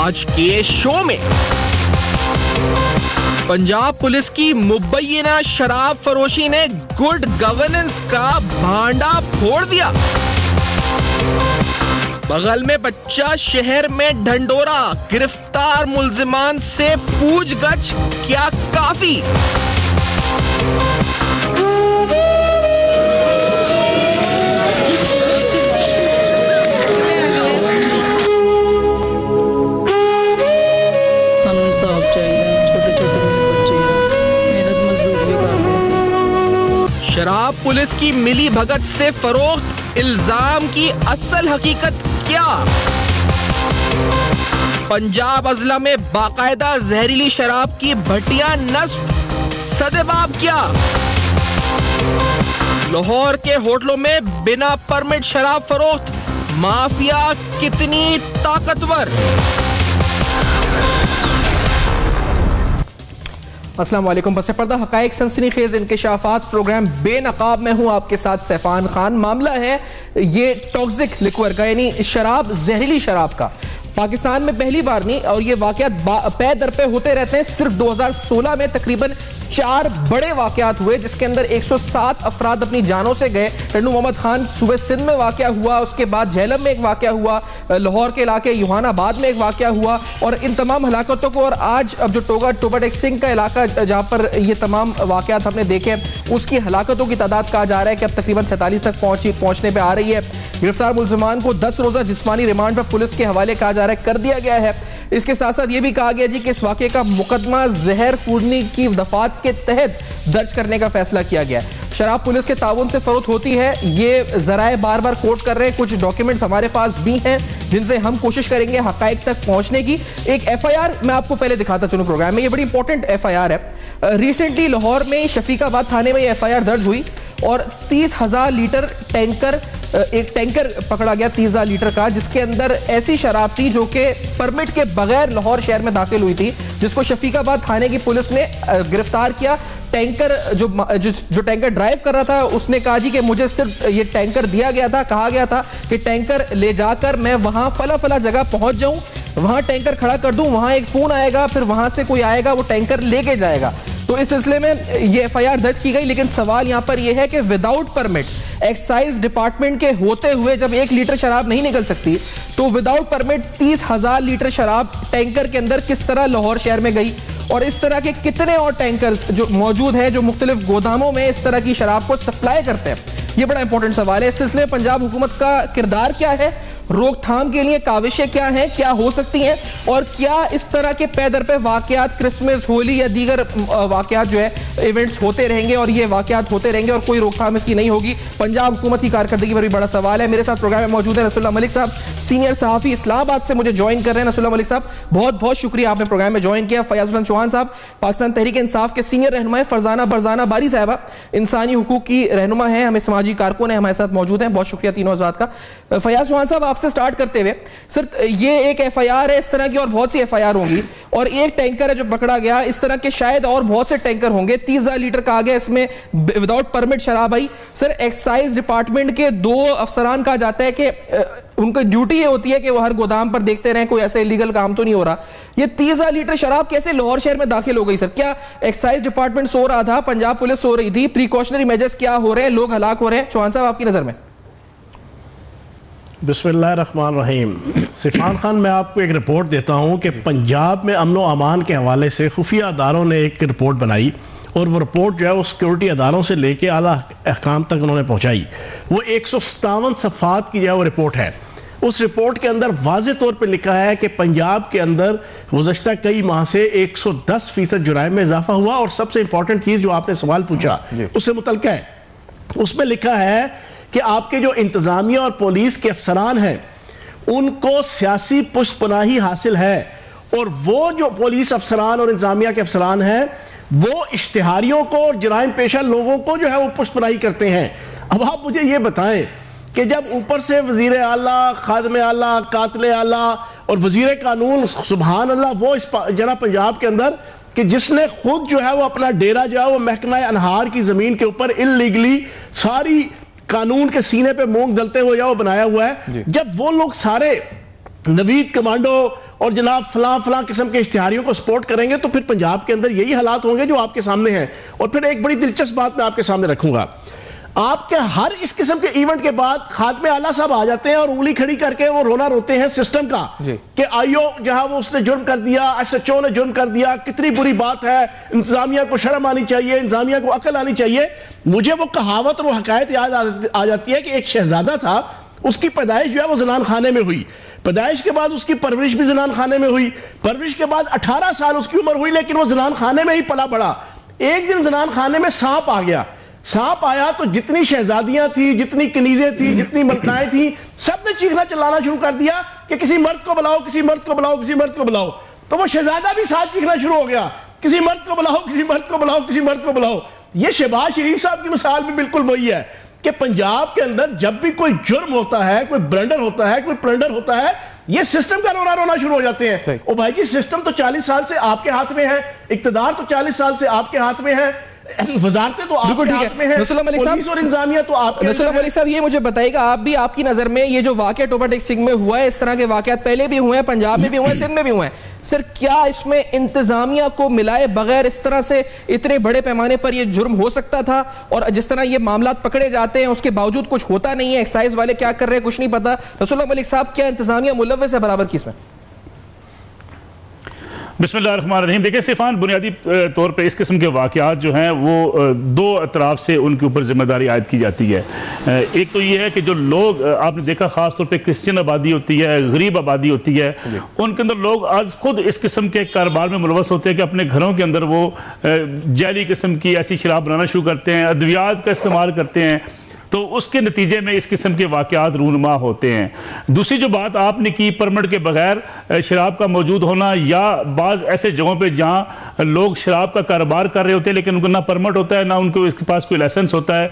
आज के शो में। पंजाब पुलिस की मुबैना शराब फरोशी ने गुड गवर्नेंस का भांडा फोड़ दिया। बगल में बच्चा शहर में ढंढोरा, गिरफ्तार मुल्जिमान से पूछगछ क्या काफी। शराब पुलिस की मिली भगत से फरोख्त, इल्जाम की असल हकीकत क्या। पंजाब अजला में बाकायदा जहरीली शराब की भट्टियां नस्ब, सदेबाब क्या। लाहौर के होटलों में बिना परमिट शराब फरोख्त, माफिया कितनी ताकतवर। अस्सलाम वालेकुम। बस पर्दा हकायक सनसनीखेज इंकशाफात प्रोग्राम बेनकाब में हूँ आपके साथ सैफान खान। मामला है ये टॉक्सिक लिक्वर का, यानी शराब, जहरीली शराब का। पाकिस्तान में पहली बार नहीं, और ये वाकयात पे दर पे होते रहते हैं। सिर्फ 2016 में तकरीबन 4 बड़े वाकयात हुए जिसके अंदर 107 अफराद अपनी जानों से गए। टंडू मोहम्मद खान सूबे सिंध में वाकया हुआ, उसके बाद झेलम में एक वाकया हुआ, लाहौर के इलाके यूहानाबाद में एक वाकया हुआ। और इन तमाम हलाकतों को, और आज अब जो टोबाटेक सिंह का इलाका जहाँ पर ये तमाम वाकयात हमने देखे, उसकी हलाकतों की तादाद कहा जा रहा है कि अब तकरीबन 47 तक पहुंचने पर आ रही है। गिरफ्तार मुल्जिमान को 10 रोजा जिस्मानी रिमांड पर पुलिस के हवाले कहा जा रहा है, कर दिया गया है। इसके साथ साथ ये भी कहा गया जी कि इस वाकये का मुकदमा जहर कूदने की दफात के तहत दर्ज करने का फैसला किया गया। शराब पुलिस के ताउन से फरोख्त होती है, ये जराए बार बार कोट कर रहे हैं। कुछ डॉक्यूमेंट्स हमारे पास भी हैं जिनसे हम कोशिश करेंगे हकायक तक पहुंचने की। एक FIR मैं आपको पहले दिखाता चलूं प्रोग्राम में, ये बड़ी इंपॉर्टेंट FIR है। रिसेंटली लाहौर में शफीकाबाद थाने में ये FIR दर्ज हुई और 30,000 लीटर टैंकर, एक टैंकर पकड़ा गया 30,000 लीटर का, जिसके अंदर ऐसी शराब थी जो कि परमिट के बगैर लाहौर शहर में दाखिल हुई थी, जिसको शफीकाबाद थाने की पुलिस ने गिरफ्तार किया। टैंकर जो टैंकर ड्राइव कर रहा था उसने कहा जी कि मुझे सिर्फ ये टैंकर दिया गया था, कहा गया था कि टैंकर ले जाकर मैं वहां फला जगह पहुंच जाऊं, वहां टैंकर खड़ा कर दूं, वहां एक फोन आएगा, फिर वहां से कोई आएगा, वो टैंकर लेके जाएगा। तो इस सिलसिले में ये FIR दर्ज की गई। लेकिन सवाल यहां पर यह है कि विदाउट परमिट एक्साइज डिपार्टमेंट के होते हुए जब 1 लीटर शराब नहीं निकल सकती, तो विदाउट परमिट 30,000 लीटर शराब टैंकर के अंदर किस तरह लाहौर शहर में गई, और इस तरह के कितने और टैंकर्स जो मौजूद हैं जो मुख्तलिफ गोदामों में इस तरह की शराब को सप्लाई करते हैं, ये बड़ा इंपॉर्टेंट सवाल है। इस सिलसिले में पंजाब हुकूमत का किरदार क्या है, रोकथाम के लिए काविशें क्या हैं, क्या हो सकती हैं, और क्या इस तरह के पैदर पे वाकयात क्रिसमस, होली या दीगर वाकयात जो है इवेंट्स होते रहेंगे और ये वाकयात होते रहेंगे और कोई रोकथाम इसकी नहीं होगी। पंजाब हुकूमत की कारकर्दगी पर भी बड़ा सवाल है। मेरे साथ प्रोग्राम में मौजूद है नसरुल्लाह मलिक साहब, सीनियर सहाफ़ी, इस्लामाबाद से मुझे ज्वाइन कर रहे हैं। नसरुल्लाह मलिक साहब, बहुत बहुत शुक्रिया आपने प्रोग्राम में ज्वाइन किया। फयाजुल चौहान साहब, पाकिस्तान तहरीक इंसाफ के सीनियर रहनुमा, फरजाना बरजाना बारी साहबा, इंसानी हुकूक की रहनुमा है, हमें समाजी कारकुन है, हमारे साथ मौजूद हैं। बहुत शुक्रिया तीनों हज़रात का। फयाज चौहान साहब, आपसे स्टार्ट करते हुए, सिर्फ ये एक FIR है, इस तरह की और बहुत सी FIR होंगी, और एक टैंकर है जो पकड़ा गया, इस तरह के शायद और बहुत से टैंकर होंगे। 30,000 लीटर कहा गया, इसमें विदाउट परमिट शराब आई। सर, एक्साइज डिपार्टमेंट के 2 अफसरान कहा जाता है कि उनकी ड्यूटी ये होती है कि वो हर गोदाम पर देखते रहें कोई ऐसा इलीगल काम तो नहीं हो रहा। ये 30,000 लीटर शराब कैसे लाहौर शहर में दाखिल हो गई सर? क्या एक्साइज डिपार्टमेंट सो रहा था, पंजाब पुलिस सो रही थी? प्रिकॉशनरी मेजर्स क्या हो रहे हैं, लोग हलाक हो रहे हैं? चौहान साहब, आपकी नजर में। बिस्मिल्लाहिर्रहमानिर्रहीम। सिफान खान, मैं आपको एक रिपोर्ट देता हूँ कि पंजाब में अमन व अमान के हवाले से खुफिया अदारों ने एक रिपोर्ट बनाई, और वो रिपोर्ट जो है वो सिक्योरिटी अदारों से लेके आला अहकाम तक उन्होंने पहुँचाई। वो 157 सफ़ात की जो है वो रिपोर्ट है। उस रिपोर्ट के अंदर वाज़े तौर पर लिखा है कि पंजाब के अंदर गुज़श्ता कई माह से 110% जुराइम में इजाफा हुआ। और सबसे इंपॉर्टेंट चीज़ जो आपने सवाल पूछा उससे मुतल्लिक़ है, उसमें लिखा है कि आपके जो इंतज़ामिया और पुलिस के अफसरान हैं उनको सियासी पुष्पनाही हासिल है, और वो जो पुलिस अफसरान और इंतज़ामिया के अफसरान हैं वो इश्तिहारियों को और जराइम पेशा लोगों को जो है वो पुष्पनाही करते हैं। अब आप मुझे ये बताएं कि जब ऊपर से वज़ीर आला, खादम आला, कातिल आला और वज़ीर कानून, सुबहान अल्लाह, वो इस जना पंजाब के अंदर कि जिसने खुद जो है वो अपना डेरा जो है वो महकमा अनहार की ज़मीन के ऊपर इल्लीगली सारी कानून के सीने पे मूंग दलते हुए जाओ बनाया हुआ है, जब वो लोग सारे नवीद कमांडो और जनाब फलां किस्म के इश्तिहारियों को सपोर्ट करेंगे तो फिर पंजाब के अंदर यही हालात होंगे जो आपके सामने हैं। और फिर एक बड़ी दिलचस्प बात मैं आपके सामने रखूंगा, आपके हर इस किस्म के इवेंट के बाद खात्मे आला साहब आ जाते हैं और उंगली खड़ी करके वो रोना रोते हैं सिस्टम का कि आईओ जहां वो उसने जुर्म कर दिया, SHO ने जुर्म कर दिया, कितनी बुरी बात है, इंतजामिया को शर्म आनी चाहिए, इंतजामिया को अकल आनी चाहिए। मुझे वो कहावत और वो हकायत याद आ जाती है कि एक शहजादा था, उसकी पैदाइश जो है वो जनान खाने में हुई, पैदाइश के बाद उसकी परवरिश भी जनान खाने में हुई, परवरिश के बाद 18 साल उसकी उम्र हुई, लेकिन वो जनान खाने में ही पला बड़ा। एक दिन जनान खाने में सांप आ गया, सांप आया तो जितनी शहजादियां थी, जितनी कनीजें थी, जितनी मलकाएं थी, सब ने चीखना चिल्लाना शुरू कर दिया कि किसी मर्द को बुलाओ, किसी मर्द को बुलाओ, किसी मर्द को बुलाओ। तो वो शहजादा भी साथ चीखना शुरू हो गया, किसी मर्द को बुलाओ, किसी मर्द को बुलाओ, किसी मर्द को बुलाओ। ये शहबाज शरीफ साहब की मिसाल भी बिल्कुल वही है कि पंजाब के अंदर जब भी कोई जुर्म होता है, कोई ब्लंडर होता है, कोई प्लंडर होता है, ये सिस्टम का रोना शुरू हो जाते हैं। ओ भाई जी, सिस्टम तो 40 साल से आपके हाथ में है, इक्तदार तो 40 साल से आपके हाथ में है, वजारतें तो आपके हाथ में है, पुलिस और इंतजामिया तो आपके। नसरुल्लाह मलिक साहब, ये मुझे बताइएगा, आप भी, आपकी नजर में ये जो वाकया टोबा डिस्ट्रिक्ट में हुआ है, इस तरह के वाकयात पहले भी हुए हैं, पंजाब में भी हुए हैं, सिंध में भी हुए हैं, सर क्या इसमें इंतजामिया को मिलाए बगैर इस तरह से इतने बड़े पैमाने पर यह जुर्म हो सकता था? और जिस तरह ये मामला पकड़े जाते हैं उसके बावजूद कुछ होता नहीं है, एक्साइज वाले क्या कर रहे हैं कुछ नहीं पता। नसरुल्लाह मलिक साहब, क्या इंतजामिया मुलव्वस है बराबर की इसमें? बिस्मिल्लाहिर्रहमानिर्रहीम। देखिए सिफान, बुनियादी तौर पे इस किस्म के वाक़यात जो हैं वो दो अतराफ से उनके ऊपर जिम्मेदारी आयद की जाती है। एक तो ये है कि जो लोग आपने देखा ख़ास तौर पे क्रिश्चियन आबादी होती है, गरीब आबादी होती है, उनके अंदर लोग आज खुद इस किस्म के कारोबार में मुलवस होते हैं कि अपने घरों के अंदर वो जैली किस्म की ऐसी शराब बनाना शुरू करते हैं, अद्वियात का इस्तेमाल करते हैं, तो उसके नतीजे में इस किस्म के वाक़यात रूनुमा होते हैं। दूसरी जो बात आपने की, परमिट के बगैर शराब का मौजूद होना, या बाज़ ऐसे जगहों पे जहाँ लोग शराब का कारोबार कर रहे होते हैं लेकिन उनको ना परमिट होता है, ना उनको इसके पास कोई लाइसेंस होता है,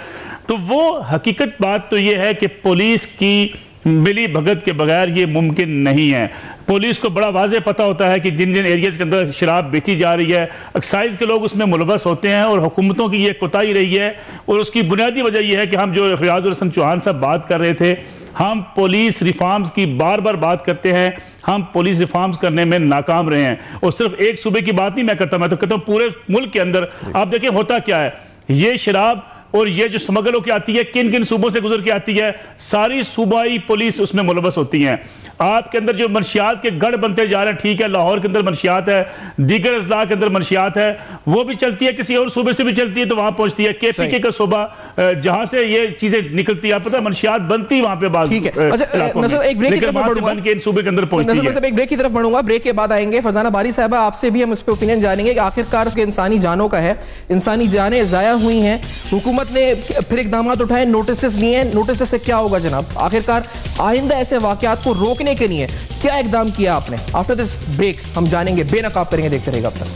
तो वो हकीकत बात तो ये है कि पुलिस की मिली भगत के बगैर ये मुमकिन नहीं है। पुलिस को बड़ा वाज़े पता होता है कि जिन जिन एरियाज़ के अंदर शराब बेची जा रही है, एक्साइज के लोग उसमें मुलवस होते हैं, और हुकूमतों की ये कोताही रही है। और उसकी बुनियादी वजह यह है कि हम जो फयाजुल हसन चौहान साहब बात कर रहे थे, हम पुलिस रिफॉर्म्स की बार बार बात करते हैं, हम पुलिस रिफॉर्म्स करने में नाकाम रहे हैं। और सिर्फ एक सूबे की बात नहीं मैं कहता, मैं तो कहता हूँ पूरे मुल्क के अंदर। आप देखें होता क्या है, ये शराब और ये जो स्मगल होकर आती है, किन किन सूबों से गुजर के आती है, सारी सूबाई पुलिस उसमें मुलवस होती हैं। आपके अंदर जो मनशियात के गढ़ बनते जा रहे हैं, ठीक है, लाहौर के अंदर मनशियात है, दीगर अजला के अंदर मनशियात है, वो भी चलती है, किसी और सूबे से भी चलती है तो वहां पहुंचती है। KPK का सूबा जहां से ये चीजें निकलती है, पता है मनशियात बनती वहां पे बात। ठीक है, अच्छा एक ब्रेक की तरफ बढ़ूंगा, इन सूबे के अंदर पहुंचती है। एक ब्रेक की तरफ बढ़ूंगा, ब्रेक के बाद आएंगे फरजाना बारी साहबा, आपसे भी हम इस पे ओपिनियन जानेंगे कि आखिरकार उसके इंसानी जानों का है, इंसानी जानें जाया हुई हैं, हुकूमत ने फिर इकदाम उठाए, नोटिस लिए, नोटिस से क्या होगा जनाब? आखिरकार आइंदा ऐसे वाकयात को रोकने के लिए क्या इकदाम किया आपने? आफ्टर दिस ब्रेक हम जानेंगे, बेनकाब करेंगे, देखते रहेगा अब तक।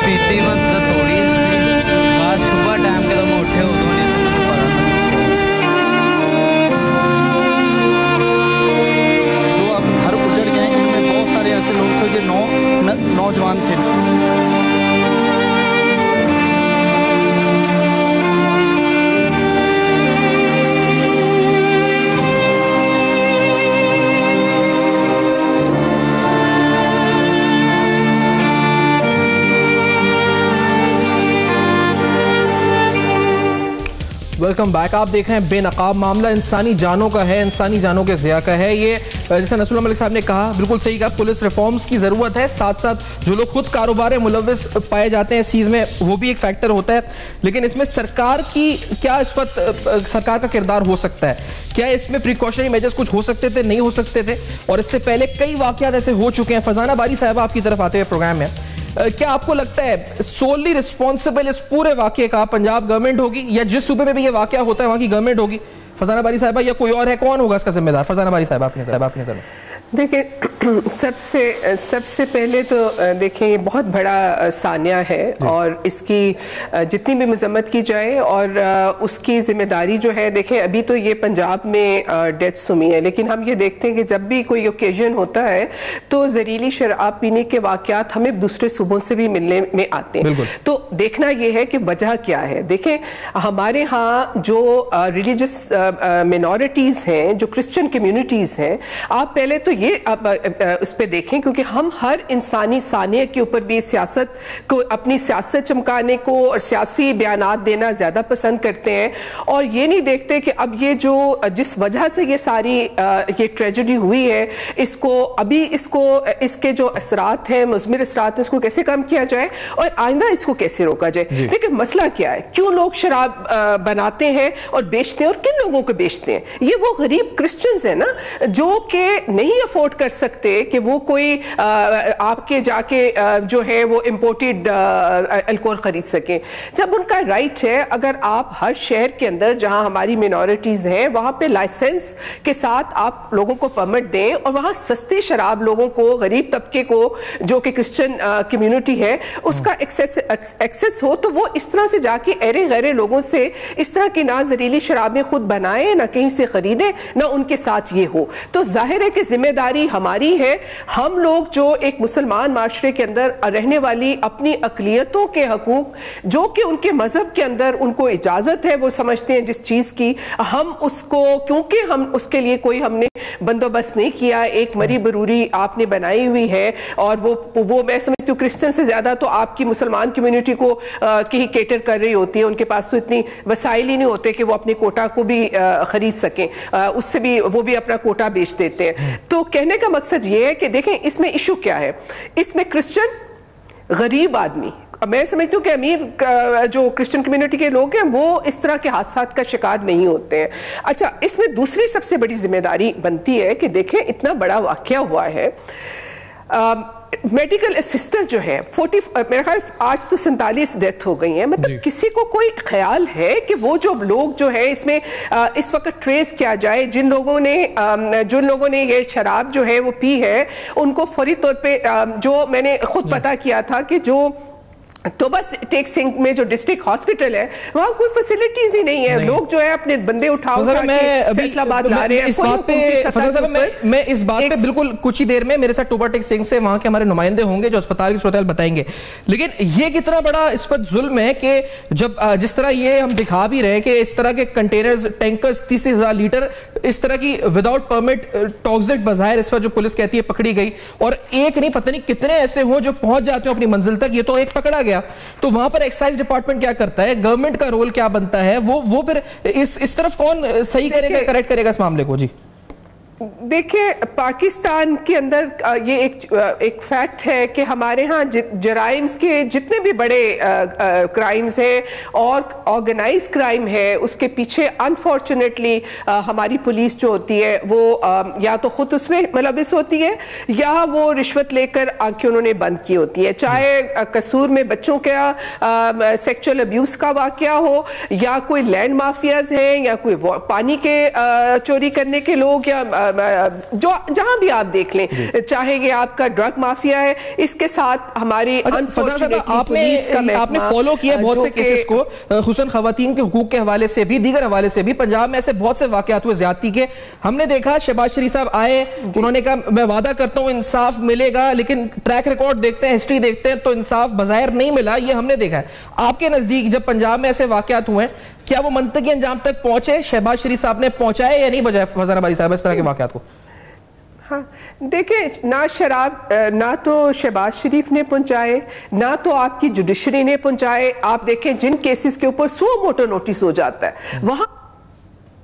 पीती मत थोड़ी बात सुबह टाइम के तुम उठे हो तो नहीं सबको पता। जो अब घर उजड़ गए उनमें बहुत सारे ऐसे लोग थे जो नौजवान थे। Welcome back. आप देख रहे हैं बेनकाब, मामला इंसानी जानों का है, इंसानी जानों के ज़िया का है। ये जैसे नसरुल्लाह मलिक साहब ने कहा, बिल्कुल सही कहा, पुलिस रिफॉर्म्स की ज़रूरत है, साथ साथ जो लोग खुद कारोबार मुलव्वस पाए जाते हैं इस चीज़ में, वो भी एक फैक्टर होता है। लेकिन इसमें सरकार की क्या इस वक्त सरकार का किरदार हो सकता है? क्या इसमें प्रिकॉशनरी मेजर्स कुछ हो सकते थे, नहीं हो सकते थे? और इससे पहले कई वाक़यात ऐसे हो चुके हैं। फरजाना बारी साहब आपकी तरफ आते हुए प्रोग्राम में, क्या आपको लगता है सोली रिस्पॉन्सिबल इस पूरे वाकये का पंजाब गवर्नमेंट होगी, या जिस सूबे में भी ये वाकया होता है वहां की गवर्नमेंट होगी? फरजाना बारी साहबा, या कोई और है? कौन होगा इसका जिम्मेदार? फरजाना बारी साहब अपने नजर में। देखिए सबसे पहले तो देखें ये बहुत बड़ा सानिया है और इसकी जितनी भी मजम्मत की जाए और उसकी जिम्मेदारी जो है, देखें अभी तो ये पंजाब में डेथ्स हुई है, लेकिन हम ये देखते हैं कि जब भी कोई ओकेजन होता है तो जहरीली शराब पीने के वाक़यात हमें दूसरे सूबों से भी मिलने में आते हैं। तो देखना ये है कि वजह क्या है। देखें हमारे यहाँ जो रिलीजियस मिनॉरिटीज़ हैं, जो क्रिश्चियन कम्युनिटीज़ हैं, आप पहले तो ये उस पर देखें, क्योंकि हम हर इंसानी सानिया के ऊपर भी सियासत को, अपनी सियासत चमकाने को और सियासी बयानात देना ज़्यादा पसंद करते हैं और ये नहीं देखते कि अब ये जो जिस वजह से ये सारी ये ट्रेजेडी हुई है, इसके जो असरात हैं, मुज़मिर असरात हैं, इसको कैसे कम किया जाए और आइंदा इसको कैसे रोका जाए। देखिए मसला क्या है, क्यों लोग शराब बनाते हैं और बेचते हैं और किन लोगों को बेचते हैं? ये वो गरीब क्रिश्चियंस हैं ना, जो कि नहीं अफोर्ड कर सकते कि वो कोई आपके जाके जो है वो इंपोर्टेड अल्कोहल खरीद सकें, जब उनका राइट है। अगर आप हर शहर के अंदर जहां हमारी मिनॉरिटीज हैं वहां पे लाइसेंस के साथ आप लोगों को परमिट दें और वहां सस्ती शराब लोगों को, गरीब तबके को जो कि क्रिश्चियन कम्युनिटी है, उसका एक्सेस हो, तो वो इस तरह से जाके ऐरे गैरे लोगों से इस तरह की ना जहरीली शराबें खुद बनाएं, ना कहीं से खरीदें, ना उनके साथ ये हो। तो जाहिर है कि जिम्मेदारी हमारी है। हम लोग जो एक मुसलमान माशरे के अंदर रहने वाली अपनी अक़लियतों के हकूक, जो कि उनके मजहब के अंदर उनको इजाजत है, वो समझते हैं जिस चीज की, हम उसको, क्योंकि हम उसके लिए कोई हमने बंदोबस्त नहीं किया, एक मरी बरूरी आपने बनाई हुई है और वो मैं समझती हूँ क्रिश्चियन से ज्यादा तो आपकी मुसलमान कम्युनिटी को की केटर कर रही होती है। उनके पास तो इतनी वसाइल ही नहीं होते कि वो अपने कोटा को भी खरीद सकें, उससे भी वो भी अपना कोटा बेच देते हैं। तो कहने का मकसद ये है कि देखें इसमें इशू क्या है। इसमें क्रिश्चियन, गरीब आदमी, मैं समझती हूँ कि अमीर जो क्रिश्चियन कम्युनिटी के लोग हैं वो इस तरह के हादसात का शिकार नहीं होते हैं। अच्छा, इसमें दूसरी सबसे बड़ी जिम्मेदारी बनती है कि देखें इतना बड़ा वाक़या हुआ है, मेडिकल असिस्टेंट जो है 40, मेरा ख्याल आज तो 47 डेथ हो गई हैं। मतलब किसी को कोई ख्याल है कि वो जो लोग जो है इसमें इस वक्त ट्रेस किया जाए, जिन लोगों ने ये शराब जो है वो पी है, उनको फौरी तौर पे जो मैंने खुद पता किया था कि जो तो बस टेक सिंह में जो डिस्ट्रिक्ट हॉस्पिटल है वहाँ कोई फैसिलिटीज ही नहीं है। लोग जो है अपने बंदे उठाओ फैसलाबाद ला रहे हैं। इस बात पे मैं इस बात पे बिल्कुल कुछ ही देर में मेरे साथ टोबा टेक सिंह से वहाँ के हमारे नुमाइंदे होंगे जो अस्पताल के सूरत बताएंगे। लेकिन ये कितना बड़ा इस पर जुल्म है कि जब जिस तरह ये हम दिखा भी रहे हैं कि इस तरह के कंटेनर्स, टैंकर्स 30,000 लीटर इस तरह की विदाउट परमिट टॉक्सिक बाज़ाहिर इस पर जो पुलिस कहती है पकड़ी गई, और एक नहीं पता नहीं कितने ऐसे हो जो पहुंच जाते हो अपनी मंजिल तक। ये तो एक पकड़ा गया, तो वहां पर एक्साइज डिपार्टमेंट क्या करता है, गवर्नमेंट का रोल क्या बनता है, वो फिर इस तरफ कौन सही करेगा, करेक्ट करेगा इस मामले को? जी देखिए, पाकिस्तान के अंदर ये एक फैक्ट है कि हमारे यहाँ जराइम्स के जितने भी बड़े क्राइम्स हैं और ऑर्गेनाइज क्राइम है, उसके पीछे अनफॉर्चुनेटली हमारी पुलिस जो होती है वो या तो खुद उसमें मुलविस होती है या वो रिश्वत लेकर आंखें उन्होंने बंद की होती है। चाहे कसूर में बच्चों का सेक्सुअल अब्यूज़ का वाक़या हो, या कोई लैंड माफियाज हैं, या कोई पानी के चोरी करने के लोग, या जो जहां भी आप देख लें, चाहे ये आपका ड्रग माफिया है, इसके साथ हमारी आपने फॉलो किया बहुत से केसेस को, खुसूसन खवातीन के हुकूक के हवाले से भी, दीगर हवाले से भी। पंजाब में ऐसे बहुत से वाकयात हुए ज्यादती के, हमने देखा शहबाज शरीफ साहब आए, उन्होंने कहा मैं वादा करता हूं इंसाफ मिलेगा, लेकिन ट्रैक रिकॉर्ड देखते हैं, हिस्ट्री देखते हैं तो इंसाफ बज़ाहिर नहीं मिला। ये हमने देखा है। आपके नजदीक जब पंजाब में ऐसे वाकयात हुए, क्या वो मंतकी अंजाम तक पहुंचे? शहबाज शरीफ साहब ने पहुंचाए या नहीं बजाय फरजाना बारी साहब इस तरह के वाकयात को? हाँ, देखिए, ना तो शहबाज शरीफ ने पहुंचाए, ना तो आपकी जुडिशरी ने पहुंचाए। आप देखें जिन केसेस के ऊपर सो मोटो नोटिस हो जाता है, वहां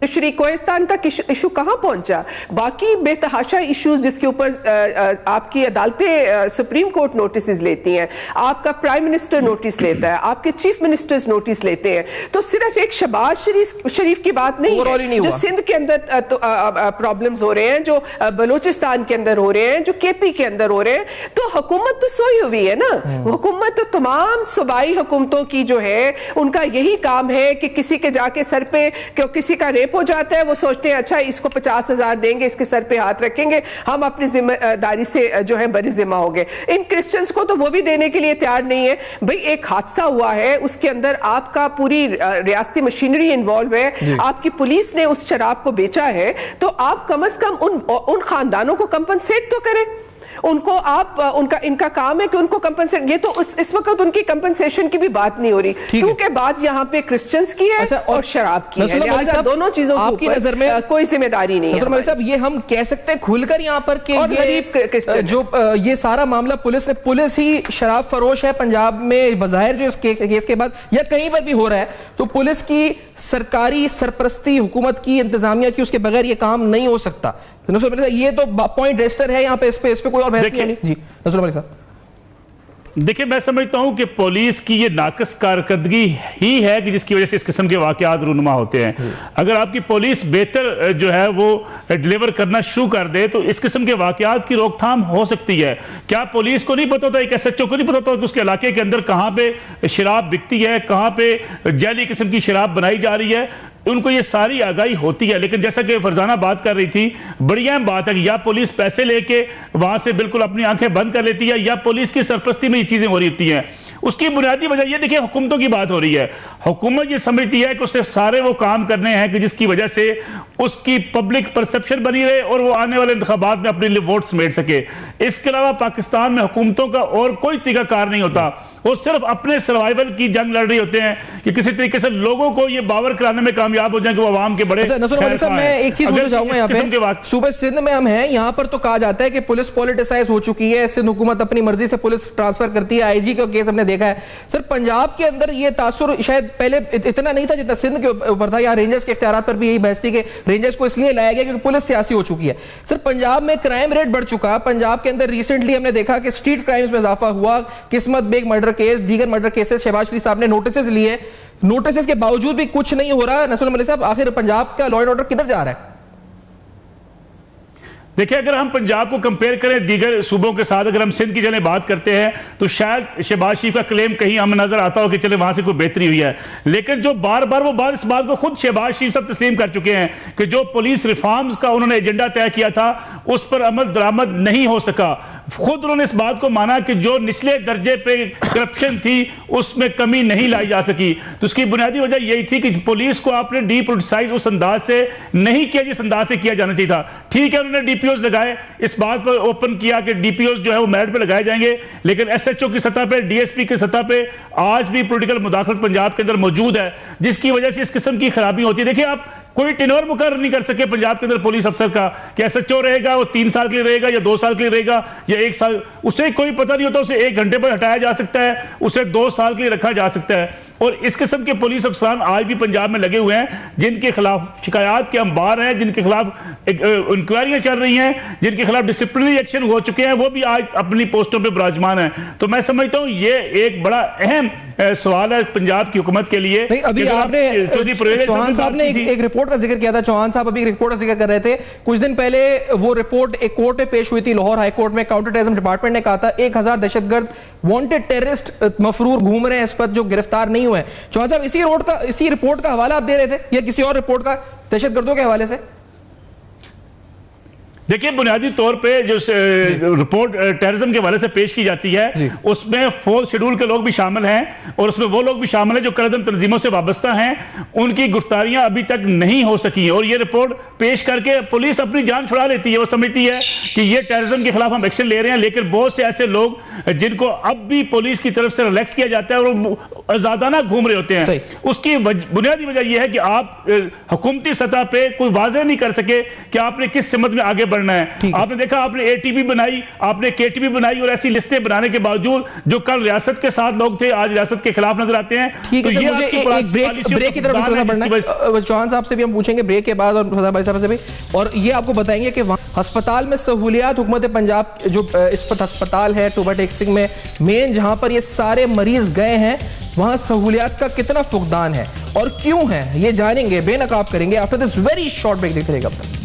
श्री कोहिस्तान का इशू कहां पहुंचा? बाकी बेतहाशा इश्यूज जिसके ऊपर आपकी अदालतें सुप्रीम कोर्ट नोटिस लेती हैं, आपका प्राइम मिनिस्टर नोटिस लेता है, आपके चीफ मिनिस्टर्स नोटिस लेते हैं। तो सिर्फ एक शहबाज शरीफ की बात नहीं है। जो सिंध के अंदर प्रॉब्लम्स हो रहे हैं, जो बलूचिस्तान के अंदर हो रहे हैं, जो केपी के अंदर हो रहे हैं, तो हुकूमत तो सोई हुई है ना। हुकूमत तो तमाम सूबाई हुकूमतों की जो है उनका यही काम है कि किसी के जाके सर पे किसी का रेप रेप हो जाता है, वो सोचते हैं अच्छा इसको 50,000 देंगे, इसके सर पे हाथ रखेंगे, हम अपनी जिम्मेदारी से जो है बरी जिम्मा हो गए। इन क्रिश्चियंस को तो वो भी देने के लिए तैयार नहीं है। भाई एक हादसा हुआ है, उसके अंदर आपका पूरी रियासती मशीनरी इन्वॉल्व है, आपकी पुलिस ने उस शराब को बेचा है, तो आप कम से कम उन खानदानों को कंपनसेट तो करें। उनको आप इनका काम है कि उनको कंपनसेट, ये तो इस वक्त उनकी कंपनसेशन की भी बात नहीं हो रही, क्योंकि बात यहाँ पे क्रिश्चियंस की है और शराब की है, लिहाजा दोनों चीजों आपकी नजर में कोई जिम्मेदारी नहीं है। साहब ये हम कह सकते हैं खुलकर यहाँ पर कि ये जो ये सारा मामला पुलिस ही शराब फरोश है पंजाब में बज़ाहिर, जो इस केस के बाद या कहीं पर भी हो रहा है, तो पुलिस की सरकारी सरपरस्ती, हुकूमत की, इंतजामिया की, उसके बगैर ये काम नहीं हो सकता। ये तो पॉइंट रेस्टर है यहाँ पे, इस पे कोई और बहस नहीं। जी नसरुल मलिक साहब, देखिए मैं समझता हूं कि पुलिस की ये नाकस कारकर्दगी ही है कि जिसकी वजह से इस किस्म के वाकयात रूनुमा होते हैं। अगर आपकी पुलिस बेहतर जो है वो डिलीवर करना शुरू कर दे तो इस किस्म के वाकयात की रोकथाम हो सकती है। क्या पुलिस को नहीं पता होता, एक SHO को नहीं पता होता कि उसके इलाके के अंदर कहाँ पे शराब बिकती है, कहाँ पे जैली किस्म की शराब बनाई जा रही है? उनको ये सारी आगाही होती है। लेकिन जैसा कि फरजाना बात कर रही थी, बड़ी अहम बात है कि या पुलिस पैसे लेके वहां से बिल्कुल अपनी आंखें बंद कर लेती है, या पुलिस की सरपरस्ती में ये चीजें हो रही होती हैं। उसकी बुनियादी वजह ये देखिए, हुकूमतों की बात हो रही है। हुकूमत ये समझती है कि उसने सारे वो काम करने हैं कि जिसकी वजह से उसकी पब्लिक परसेप्शन बनी रहे और वो आने वाले इंतखाबात में अपने लिए वोट समेट सके। इसके अलावा पाकिस्तान में हुकूमतों का और कोई तरीकाकार नहीं होता, वो सिर्फ अपने सर्वाइवल की जंग लड़ रही होते हैं कि किसी तरीके से लोगों को ये बावर कराने में कामयाब हो जाए कि वो आवाम के बड़े। मैं एक चीज पूछना चाहूंगा यहाँ पे, सूबे सिंध में हम हैं, यहाँ पर तो कहा जाता है कि पुलिस पॉलिटिसाइज हो चुकी है, सिंध हुकूमत अपनी मर्जी से पुलिस ट्रांसफर करती है, IG का केस हमने देखा है। सर पंजाब के अंदर ये तासुर शायद पहले इतना नहीं था जितना सिंध के ऊपर था, या रेंजर्स के इख्तियारात पर भी यही बहस थी कि रेंजर्स को इसलिए लाया गया क्योंकि पुलिस सियासी हो चुकी है। सर पंजाब में क्राइम रेट बढ़ चुका है, पंजाब के अंदर रिसेंटली हमने देखा कि स्ट्रीट क्राइम्स में इजाफा हुआ, किस्मत बेग मर्डर केस, दीगर मर्डर केसेस, शहबाज शरीफ साहब ने नोटिस लिए, नोटिस के बावजूद भी कुछ नहीं हो रहा। नसरुल मलिक साहब, आखिर पंजाब का लॉ एंड ऑर्डर किधर जा रहा है? देखिए अगर हम पंजाब को कंपेयर करें दीगर सूबों के साथ, अगर हम सिंध की चले बात करते हैं तो शायद शहबाज शरीफ का क्लेम कहीं हमें नजर आता हो कि चले वहां से कोई बेहतरी हुई है, लेकिन जो बार बार वो बात, इस बात को खुद शहबाज शरीफ सब तस्लीम कर चुके हैं कि जो पुलिस रिफॉर्म्स का उन्होंने एजेंडा तय किया था उस पर अमल दरामद नहीं हो सका। खुद उन्होंने इस बात को माना कि जो निचले दर्जे पे करप्शन थी उसमें कमी नहीं लाई जा सकी। तो उसकी बुनियादी वजह यही थी कि पुलिस को आपने डीपोलिटिसाइज उस अंदाज से नहीं किया जिस अंदाज से किया जाना चाहिए था। ठीक है उन्होंने DPOs लगाए, इस बात पर ओपन किया कि DPOs जो है वो मेरिट पे लगाए जाएंगे, लेकिन SHO की सतह पे, DSP की सतह पे आज भी पॉलिटिकल मुदाखलत पंजाब के अंदर मौजूद है, जिसकी वजह से इस किस्म की खराबी होती है। देखिए आप कोई टेन्योर मुकर्रर नहीं कर सके पंजाब के अंदर पुलिस अफसर का कि SHO रहेगा वो 3 साल के लिए रहेगा या 2 साल के लिए रहेगा या 1 साल, उसे कोई पता नहीं होता। उसे 1 घंटे पर हटाया जा सकता है, उसे 2 साल के लिए रखा जा सकता है। और इस किस्म के पुलिस अफसरान आज भी पंजाब में लगे हुए हैं जिनके खिलाफ शिकायत के अंबार हैं, जिनके खिलाफ इंक्वायरियां चल रही हैं, जिनके खिलाफ डिसिप्लिनरी एक्शन हो चुके हैं, वो भी आज अपनी पोस्टों पर विराजमान है। तो मैं समझता हूं ये एक बड़ा अहम सवाल है पंजाब की हुकूमत के लिए। अभी आपने चौहान साहब ने एक रिपोर्ट का जिक्र किया था, चौहान साहब अभी एक रिपोर्ट का जिक्र कर रहे थे, कुछ दिन पहले वो रिपोर्ट एक कोर्ट में पेश हुई थी, लाहौर हाई कोर्ट में। काउंटर टेररिज्म डिपार्टमेंट ने कहा था 1000 दहशतगर्द वांटेड टेररिस्ट मफरूर घूम रहे हैं इस पर, जो गिरफ्तार नहीं हुए। चौहान साहब इसी रिपोर्ट का हवाला आप दे रहे थे या किसी और रिपोर्ट का दहशतगर्दों के हवाले से? देखिए बुनियादी तौर पे जो रिपोर्ट टेररिज्म के हवाले से पेश की जाती है उसमें 4th शेड्यूल के लोग भी शामिल हैं और उसमें वो लोग भी शामिल हैं जो करदम तंजीमों से वाबस्ता हैं, उनकी गिरफ्तारियां अभी तक नहीं हो सकी हैं। और ये रिपोर्ट पेश करके पुलिस अपनी जान छुड़ा लेती है, वो समझती है कि ये टेररिज्म के खिलाफ हम एक्शन ले रहे हैं, लेकिन बहुत से ऐसे लोग जिनको अब भी पुलिस की तरफ से रिलैक्स किया जाता है और वो आजादाना घूम रहे होते हैं। उसकी बुनियादी वजह यह है कि आप हुकूमती सतह पे कोई वाज़ेह नहीं कर सके कि आपने किस सिमत में आगे बढ़ना है। आपने देखा आपने ATB बनाई, आपने KTB बनाई और ऐसी लिस्टें बनाने के बावजूद जो कल रियासत के साथ लोग थे आज रियासत के खिलाफ नजर आते हैं। ठीक है, मुझे एक ब्रेक की तरफ बढ़ना है। चौहान साहब से भी हम पूछेंगे ब्रेक के बाद और फैसल भाई साहब से भी, और ये आपको बताएंगे कि वहाँ अस्पताल में सहूलियात हुकूमत पंजाब जो इस पर अस्पताल है टोबा टेक सिंह में मेन, जहां पर ये सारे मरीज गए हैं, वहां सहूलियात का कितना फुकदान है और क्यों है, ये जानेंगे, बेनकाब करेंगे after this very short break. देखते रहिएगा अब तक।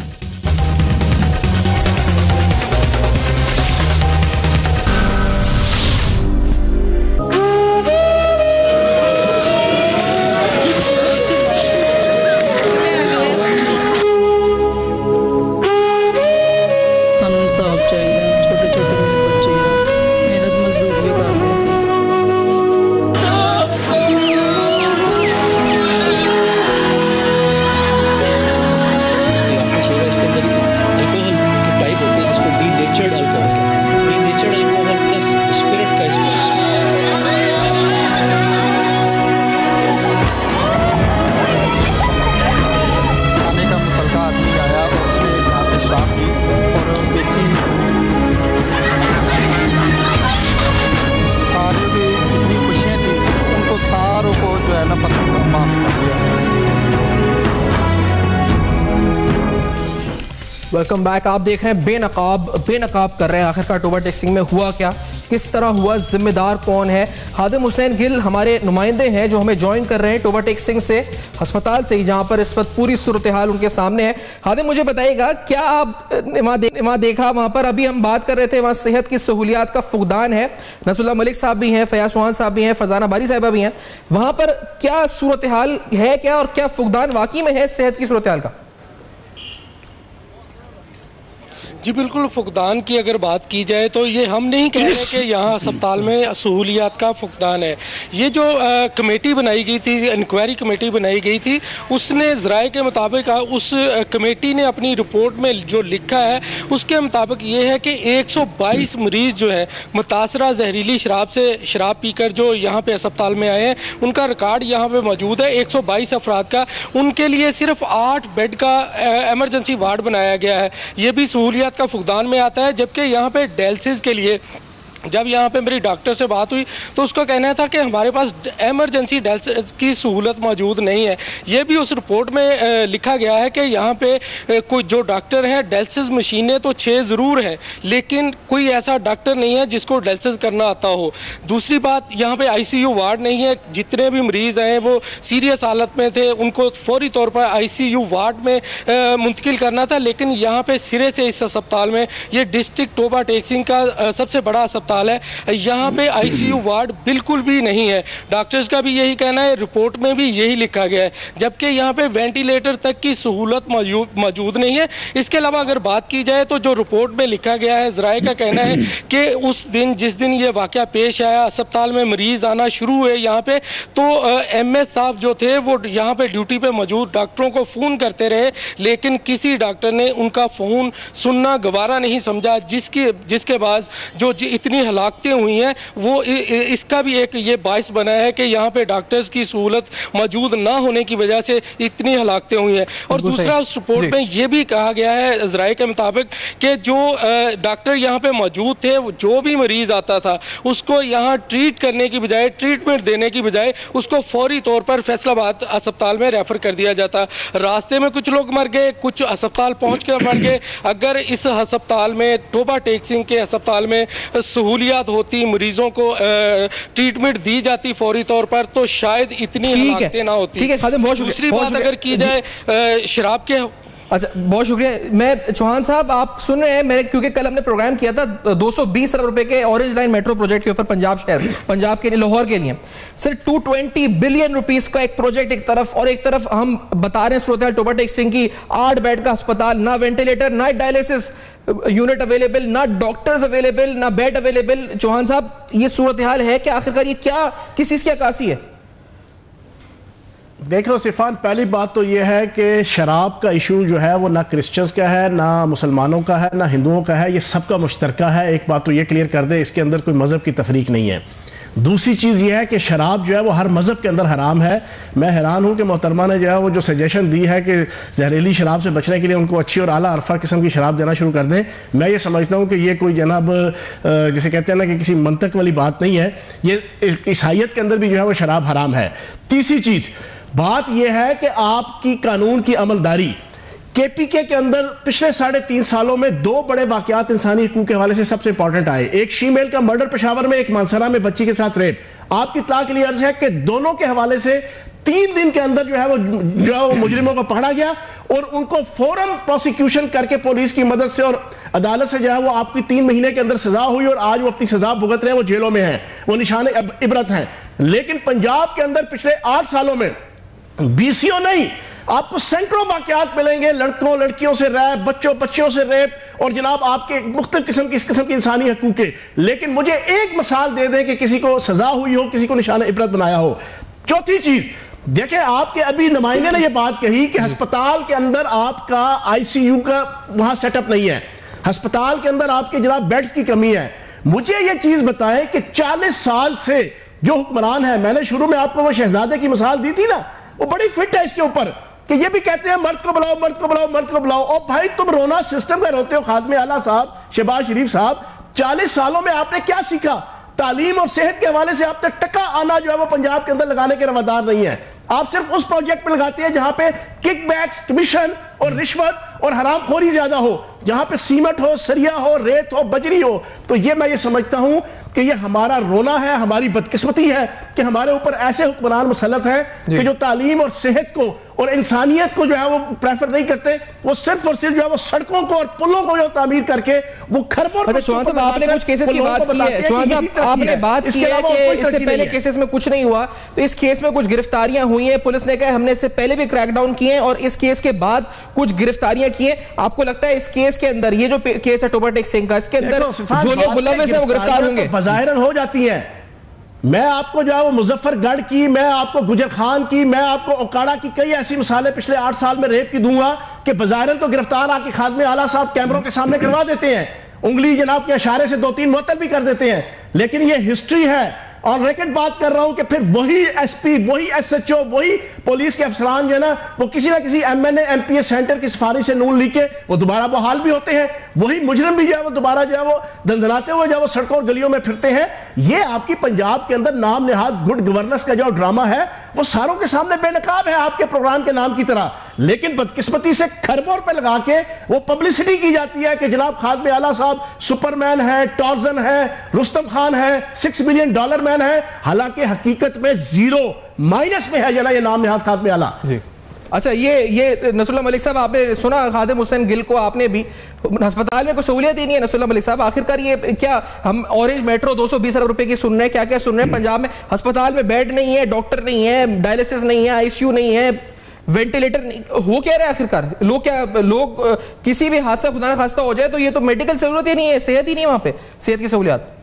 Welcome back. आप देख रहे हैं बेनकाब कर रहे हैं। आखिरकार टोबा टेक्सिंग में हुआ क्या, किस तरह हुआ, जिम्मेदार कौन है? खादिम हुसैन गिल हमारे नुमाइंदे हैं जो हमें ज्वाइन कर रहे हैं टोबा टेक्सिंग से, अस्पताल से ही, जहां पर इस वक्त पूरी सूरत हाल उनके सामने है। खादिम, मुझे बताइएगा, क्या आप वहां देखा? वहां पर अभी हम बात कर रहे थे, वहां सेहत की सहूलियात का फुकदान है। नसरुल्लाह मलिक साहब भी हैं, फयाज चौहान साहब भी हैं, फरजाना बारी साहिबा भी हैं। वहां पर क्या सूरत हाल है, क्या और क्या फुकदान वाकई में है सेहत की सूरत हाल का? जी बिल्कुल, फुकदान की अगर बात की जाए तो ये हम नहीं कह रहे कि यहाँ अस्पताल में सहूलियात का फुकदान है। ये जो कमेटी बनाई गई थी, इंक्वायरी कमेटी बनाई गई थी, उसने ज़राए के मुताबिक उस कमेटी ने अपनी रिपोर्ट में जो लिखा है उसके मुताबिक ये है कि 122 मरीज़ जो है मुतासरा जहरीली शराब पीकर जो यहाँ पे अस्पताल में आए हैं, उनका रिकॉर्ड यहाँ पे मौजूद है 122 अफराद का। उनके लिए सिर्फ 8 बेड का एमरजेंसी वार्ड बनाया गया है। ये भी सहूलियात का फुकदान में आता है। जबकि यहाँ पे डायलिसिस के लिए जब यहाँ पे मेरी डॉक्टर से बात हुई तो उसका कहना था कि हमारे पास एमरजेंसी डायलिसिस की सहूलत मौजूद नहीं है। ये भी उस रिपोर्ट में लिखा गया है कि यहाँ पे कोई जो डॉक्टर हैं, डायलिसिस मशीनें तो 6 ज़रूर है, लेकिन कोई ऐसा डॉक्टर नहीं है जिसको डायलिसिस करना आता हो। दूसरी बात, यहाँ पे ICU वार्ड नहीं है। जितने भी मरीज़ हैं वो सीरियस हालत में थे, उनको फौरी तौर पर ICU वार्ड में मुंतकिल करना था, लेकिन यहाँ पे सिरे से इस अस्पताल में, ये डिस्ट्रिक्ट टोबा टेक्सिंग का सबसे बड़ा अस्पताल है, यहाँ पे ICU वार्ड बिल्कुल भी नहीं है। डॉक्टर्स का भी यही कहना है, रिपोर्ट में भी यही लिखा गया है। जबकि यहाँ पे वेंटिलेटर तक की सहूलत मौजूद नहीं है। इसके अलावा अगर बात की जाए तो जो रिपोर्ट में लिखा गया है, ज़राए का कहना है कि उस दिन जिस दिन ये वाक़या पेश आया, अस्पताल में मरीज़ आना शुरू हुए यहाँ पे, तो MS साहब जो थे वो यहाँ पे ड्यूटी पे मौजूद डॉक्टरों को फ़ोन करते रहे, लेकिन किसी डॉक्टर ने उनका फ़ोन सुनना गवारा नहीं समझा, जिसके बाद जो इतनी हलाकतें हुई हैं, वो इसका भी एक ये बाइस बना है कि यहाँ पे डॉक्टर्स की सहूलत मौजूद ना होने की वजह से इतनी हलाकतें हुई हैं। और दूसरा, उस रिपोर्ट में ये भी कहा गया है ज़राए के मुताबिक कि जो डॉक्टर यहाँ पे मौजूद थे, जो भी मरीज़ आता था उसको यहाँ ट्रीट करने की बजाय, ट्रीटमेंट देने की बजाय उसको फौरी तौर पर फैसलाबाद अस्पताल में रेफ़र कर दिया जाता। रास्ते में कुछ लोग मर गए, कुछ अस्पताल पहुँच कर मर गए। अगर इस अस्पताल में, टोबा टेक्सिंग के अस्पताल में सहूलियात होती, मरीजों को ट्रीटमेंट दी जाती फौरी तौर पर, तो शायद इतनी हलाकतें ना होती। दूसरी बात अगर की जाए शराब के, अच्छा, बहुत शुक्रिया। मैं चौहान साहब, आप सुन रहे हैं मेरे, क्योंकि कल हमने प्रोग्राम किया था 220 अरब रुपए के ऑरेंज लाइन मेट्रो प्रोजेक्ट के ऊपर, पंजाब के लिए, लाहौर के लिए। सर 220 बिलियन रुपीस का एक प्रोजेक्ट एक तरफ, और एक तरफ हम बता रहे हैं सूरत टोबा टेक्सिंग की, 8 बेड का अस्पताल, ना वेंटिलेटर, ना डायलिसिस यूनिट अवेलेबल, ना डॉक्टर्स अवेलेबल, ना बेड अवेलेबल। चौहान साहब, ये सूरत हाल है कि आखिरकार ये क्या, किस चीज की अक्कासी है? देखो सिफान, पहली बात तो यह है कि शराब का इशू जो है वो ना क्रिश्चियंस का है, ना मुसलमानों का है, ना हिंदुओं का है, ये सबका मुश्तरका है। एक बात तो ये क्लियर कर दे, इसके अंदर कोई मज़हब की तफरीक नहीं है। दूसरी चीज़ ये है कि शराब जो है वो हर मज़हब के अंदर हराम है। मैं हैरान हूँ कि मोहतरमा ने जो है वो जो सजेशन दी है कि जहरीली शराब से बचने के लिए उनको अच्छी और आला अरफा किस्म की शराब देना शुरू कर दें, मैं ये समझता हूँ कि ये कोई जनाब जैसे कहते हैं ना कि किसी मंतक वाली बात नहीं है। ये ईसाइयत के अंदर भी जो है वो शराब हराम है। तीसरी चीज़ बात यह है कि आपकी कानून की अमलदारी, KPK के अंदर पिछले 3.5 सालों में 2 बड़े वाकयात इंसानी हकूक के हवाले से सबसे इंपॉर्टेंट आए। एक शीमेल का मर्डर पेशावर में, एक मानसरा में बच्ची के साथ रेप। आपकी इत्तला के लिए अर्ज है कि दोनों के हवाले से 3 दिन के अंदर जो है वो मुजरिमों को पकड़ा गया और उनको फौरन प्रोसिक्यूशन करके पुलिस की मदद से और अदालत से जो है वो आपकी 3 महीने के अंदर सजा हुई और आज वो अपनी सजा भुगत रहे हैं, वो जेलों में हैं, वो निशान इबरत हैं। लेकिन पंजाब के अंदर पिछले 8 सालों में BCO नहीं, आपको सैकड़ों वाकयात मिलेंगे, लड़कों लड़कियों से रैप, बच्चों से रेप और जनाब आपके मुख्तलिफ किस्म की इंसानी हकूक के। लेकिन मुझे एक मिसाल दे दें कि किसी को सजा हुई हो, किसी को निशान इबरत बनाया हो। चौथी चीज देखें, आपके अभी नुमाइंदे ने यह बात कही कि अस्पताल के अंदर आपका ICU का वहां सेटअप नहीं है, अस्पताल के अंदर आपके जनाब बेड्स की कमी है। मुझे यह चीज बताएं कि 40 साल से जो हुक्मरान है, मैंने शुरू में आपको वो शहजादे की मिसाल दी थी ना, वो बड़ी फिट है इसके ऊपर कि ये भी कहते हैं मर्द को बुलाओ, मर्द को बुलाओ, मर्द को बुलाओ। और भाई तुम रोना सिस्टम का रोते हो। खादमे आला साहब, शहबाज शरीफ साहब, 40 सालों में आपने क्या सीखा? तालीम और सेहत के हवाले से आप तक टका आना जो है वो पंजाब के अंदर लगाने के रवादार नहीं है। आप सिर्फ उस प्रोजेक्ट पे लगाते हैं जहां पे किकबैक्स, कमीशन और रिश्वत और हरामखोरी ज्यादा हो, जहां पे सीमेंट हो, सरिया हो, रेत हो, बजरी हो। तो ये मैं ये समझता हूं कि ये हमारा रोना है, हमारी बदकिस्मती है कि हमारे ऊपर ऐसे हुक्मरान मुसल्लत हैं कि जो तालीम और सेहत को और इंसानियत को जो है वो प्रेफर नहीं करते, वो सिर्फ और सिर्फ जो है वो सड़कों को और पुलों को जो तामीर करके वो खरबों। अच्छा चौहान साहब, आपने कुछ केसेस की बात की है, चौहान साहब आपने बात की है कि इससे पहले केसेस में कुछ नहीं हुआ, तो इस केस में कुछ गिरफ्तारियां हुई हैं, पुलिस ने कहा हमने इससे पहले भी क्रैकडाउन किए हैं और इस केस के बाद कुछ गिरफ्तारियां की हैं। आपको लगता है इस केस के अंदर, ये जो केस है टोबा टेक सिंह का, इसके अंदर जो लोग मुलव्विस हैं वो गिरफ्तार होंगे? बज़ाहिरन हो जाती है। मैं आपको जो है वो मुजफ्फरगढ़ की, मैं आपको गुजर खान की, मैं आपको ओकाड़ा की कई ऐसी मिसालें पिछले 8 साल में रेप की दूंगा कि बज़ाहिरन तो गिरफ्तार आके खादमे आला साहब कैमरों के सामने करवा देते हैं, उंगली जनाब के इशारे से 2-3 मुअत्तल भी कर देते हैं, लेकिन ये हिस्ट्री है। और रेकेट बात कर रहा हूं कि फिर वही एसपी, वही एसएचओ, वही पुलिस के अफसरान जो है ना, वो किसी ना किसी एमएनए एमपीए सेंटर की सिफारिश से नून लीग के वो दोबारा बहाल भी होते हैं, वही मुजरिम भी जो है वो दोबारा जो है वो दंदनाते हुए जो है वो सड़कों और गलियों में फिरते हैं। ये आपकी पंजाब के अंदर नाम नेहाद गुड गवर्नेंस का जो ड्रामा है वो सारों के सामने बेनकाब है आपके प्रोग्राम के नाम की तरह, लेकिन बदकिस्मती से खरबों पे लगा के वो पब्लिसिटी की जाती है कि जनाब खादमे आला साहब सुपरमैन है, टॉर्जन है, रुस्तम खान है, $6 बिलियन मैन है, हालांकि हकीकत में जीरो माइनस में है जना ये नाम नेहाद खादमे आला। अच्छा, ये नसरुल्लाह मलिक साहब, आपने सुना खादिम हुसैन गिल को, आपने भी अस्पताल में कोई सहूलियत ही नहीं है नसरुल्लाह मलिक साहब। आखिरकार ये क्या हम ऑरेंज मेट्रो 220 अरब रुपए की सुन रहे हैं, क्या क्या सुन रहे हैं? पंजाब में अस्पताल में बेड नहीं है, डॉक्टर नहीं है, डायलिसिस नहीं है, आईसीयू नहीं है, वेंटिलेटर नहीं, हो क्या रहा है आखिरकार? लोग किसी भी हादसा खुदा ना खास्ता हो जाए तो ये तो मेडिकल सहूलत ही नहीं है, सेहत ही नहीं है वहां पे, सेहत की सहूलियात।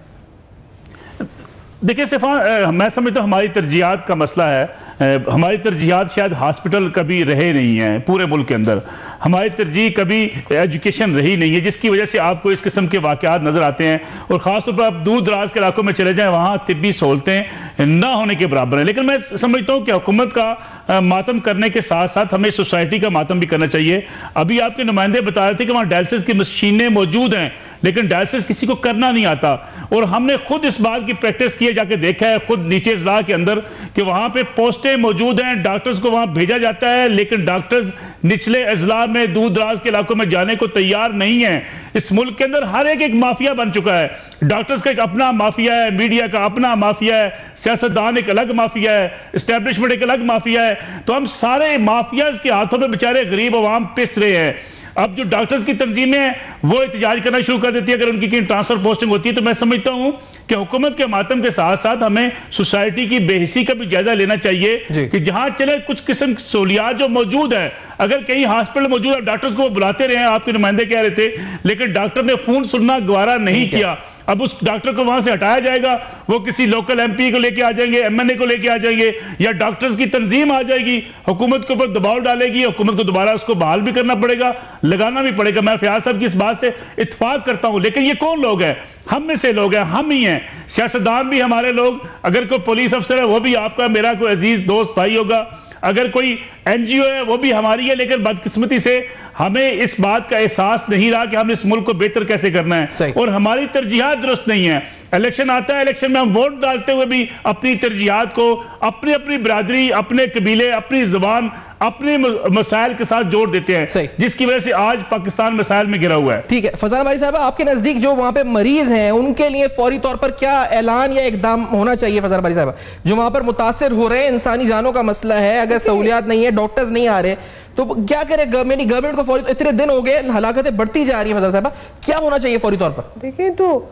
देखिए सिफान, मैं समझता हूँ हमारी तरजीहात का मसला है। हमारी तरजीहात शायद हॉस्पिटल कभी रहे नहीं हैं पूरे मुल्क के अंदर, हमारी तरजीह कभी एजुकेशन रही नहीं है, जिसकी वजह से आपको इस किस्म के वाक़यात नज़र आते हैं। और ख़ासतौर पर आप दूर दराज के इलाकों में चले जाएँ, वहाँ तिब्बी सहूलतें ना होने के बराबर हैं। लेकिन मैं समझता हूँ कि हुकूमत का मातम करने के साथ साथ हमें सोसाइटी का मातम भी करना चाहिए। अभी आपके नुमाइंदे बता रहे थे कि वहाँ डायलिसिस की मशीनें मौजूद हैं, लेकिन डायलिसिस किसी को करना नहीं आता। और हमने खुद इस बात की प्रैक्टिस की है, जाके देखा है खुद नीचे इजला के अंदर कि वहां पे पोस्टें मौजूद हैं, डॉक्टर्स को वहां भेजा जाता है, लेकिन डॉक्टर्स निचले अजला में दूर दराज के इलाकों में जाने को तैयार नहीं है। इस मुल्क के अंदर हर एक माफिया बन चुका है, डॉक्टर्स का एक अपना माफिया है, मीडिया का अपना माफिया है, सियासतदान एक अलग माफिया है, एस्टेब्लिशमेंट एक अलग माफिया है। तो हम सारे माफियाज के हाथों में बेचारे गरीब अवाम पिस रहे हैं। अब जो डॉक्टर्स की तंजीमें हैं वो एहतजाज करना शुरू कर देती है अगर उनकी कहीं ट्रांसफर पोस्टिंग होती है। तो मैं समझता हूं कि हुकूमत के मातम के साथ साथ हमें सोसाइटी की बेहिसी का भी जायजा लेना चाहिए कि जहां चले कुछ किस्म की सहूलियात जो मौजूद है, अगर कहीं हॉस्पिटल मौजूद है, डॉक्टर्स को बुलाते रहे, आपके नुमाइंदे कह रहे थे, लेकिन डॉक्टर ने फोन सुनना गवारा नहीं किया। अब उस डॉक्टर को वहां से हटाया जाएगा, वो किसी लोकल एमपी को लेके आ जाएंगे, एमएनए को लेके आ जाएंगे, या डॉक्टर्स की तंजीम आ जाएगी, हुकूमत के ऊपर दबाव डालेगी, हुकूमत को दोबारा उसको बहाल भी करना पड़ेगा, लगाना भी पड़ेगा। मैं फयाज साहब की इस बात से इत्तेफाक करता हूं, लेकिन ये कौन लोग हैं? हम में से लोग हैं, हम ही हैं। सियासतदान भी हमारे लोग, अगर कोई पुलिस अफसर है वो भी आपका मेरा कोई अजीज दोस्त भाई होगा, अगर कोई एनजीओ है वो भी हमारी है, लेकिन बदकिस्मती से हमें इस बात का एहसास नहीं रहा कि हम इस मुल्क को बेहतर कैसे करना है, और हमारी तरजीहात दुरुस्त नहीं है। इलेक्शन आता है, इलेक्शन में हम वोट डालते हुए भी अपनी तरजीहात को अपनी अपनी बिरादरी, अपने कबीले, अपनी जुबान, अपने मसाइल के साथ जोड़ देते हैं, जिसकी वजह से आज पाकिस्तान मसाइल में गिरा हुआ है। ठीक है, फजाना बारी साहब, आपके नजदीक जो वहां पे मरीज हैं उनके लिए फौरी तौर पर क्या ऐलान या इकदाम होना चाहिए? फजाना बारी साहब, जो वहां पर मुतासिर हो रहे हैं, इंसानी जानों का मसला है, अगर सहूलियात नहीं है, डॉक्टर्स नहीं आ रहे, तो क्या करे गवर्नमेंट को? फौरी, इतने दिन हो गए, हलाकतें बढ़ती जा रही है, फजाना साहब क्या होना चाहिए फौरी तौर पर? देखिए, तो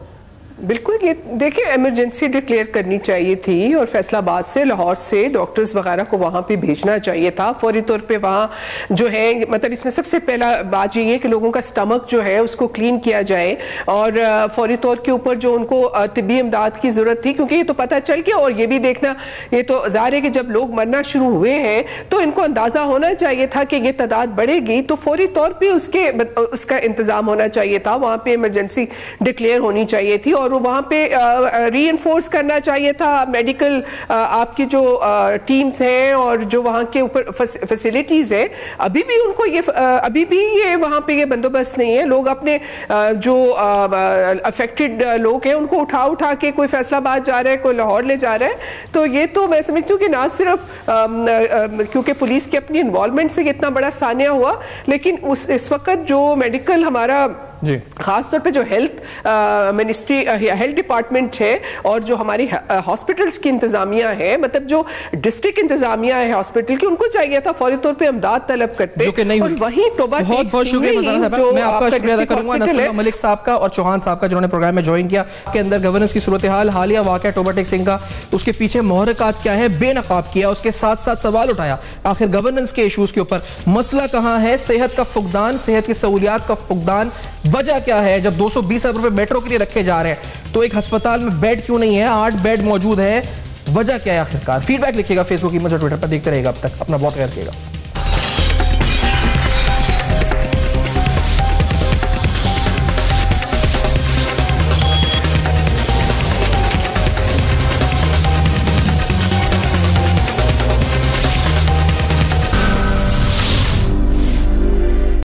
बिल्कुल ये देखिए इमरजेंसी डिक्लेयर करनी चाहिए थी और फैसलाबाद से, लाहौर से डॉक्टर्स वगैरह को वहाँ पे भेजना चाहिए था फौरी तौर पे। वहाँ जो है मतलब इसमें सबसे पहला बात ये है कि लोगों का स्टमक जो है उसको क्लीन किया जाए, और फौरी तौर के ऊपर जो उनको तिब्बी इमदाद की ज़रूरत थी, क्योंकि ये तो पता चल गया, और ये भी देखना, ये तो ज़ाहिर है कि जब लोग मरना शुरू हुए हैं तो इनको अंदाज़ा होना चाहिए था कि ये तादाद बढ़ेगी, तो फौरी तौर पर उसका इंतज़ाम होना चाहिए था, वहाँ पर इमरजेंसी डिक्लेयर होनी चाहिए थी। और वहाँ पे रीइंफोर्स करना चाहिए था मेडिकल आपकी जो टीम्स हैं और जो वहाँ के ऊपर फैसिलिटीज़ हैं। अभी भी उनको ये वहाँ पे ये बंदोबस्त नहीं है। लोग अपने जो अफेक्टेड लोग हैं उनको उठा के कोई फैसलाबाद जा रहा है, कोई लाहौर ले जा रहा है। तो ये तो मैं समझती हूँ कि ना सिर्फ क्योंकि पुलिस की अपनी इन्वॉल्वमेंट से इतना बड़ा सानिया हुआ, लेकिन इस वक्त जो मेडिकल हमारा खासतौर पे जो हेल्थ मिनिस्ट्री हेल्थ डिपार्टमेंट है और जो हमारी हॉस्पिटल्स की इंतजामिया है, मतलब जो डिस्ट्रिक्ट इंतजामिया है हॉस्पिटल की, उनको चाहिए था फौरी तौर पे इमदाद तलब करते, और वहीं टोबा बहुत शुक्रिया मैं आपका शुक्रिया अदा करूंगा नसरुल्लाह मलिक साहब का और चौहान साहब का जिन्होंने प्रोग्राम में ज्वाइन किया। के अंदर गवर्नेंस की सूरत हाल, हालिया वाकया टोबा टेक सिंह का, उसके पीछे मुहर्रिकात क्या है, बेनकाब किया, उसके साथ साथ सवाल उठाया आखिर गवर्नेंस के इशूज के ऊपर मसला कहां है, सेहत का फुकदान, सेहत की सहूलियात का फुकदान, वजह क्या है। जब 220 अरब रुपए मेट्रो के लिए रखे जा रहे हैं तो एक अस्पताल में बेड क्यों नहीं है, 8 बेड मौजूद है, वजह क्या है आखिरकार। फीडबैक लिखिएगा फेसबुक, ईमेल और ट्विटर पर, देखते रहेगा। अब तक अपना बहुत ख्याल रखिएगा।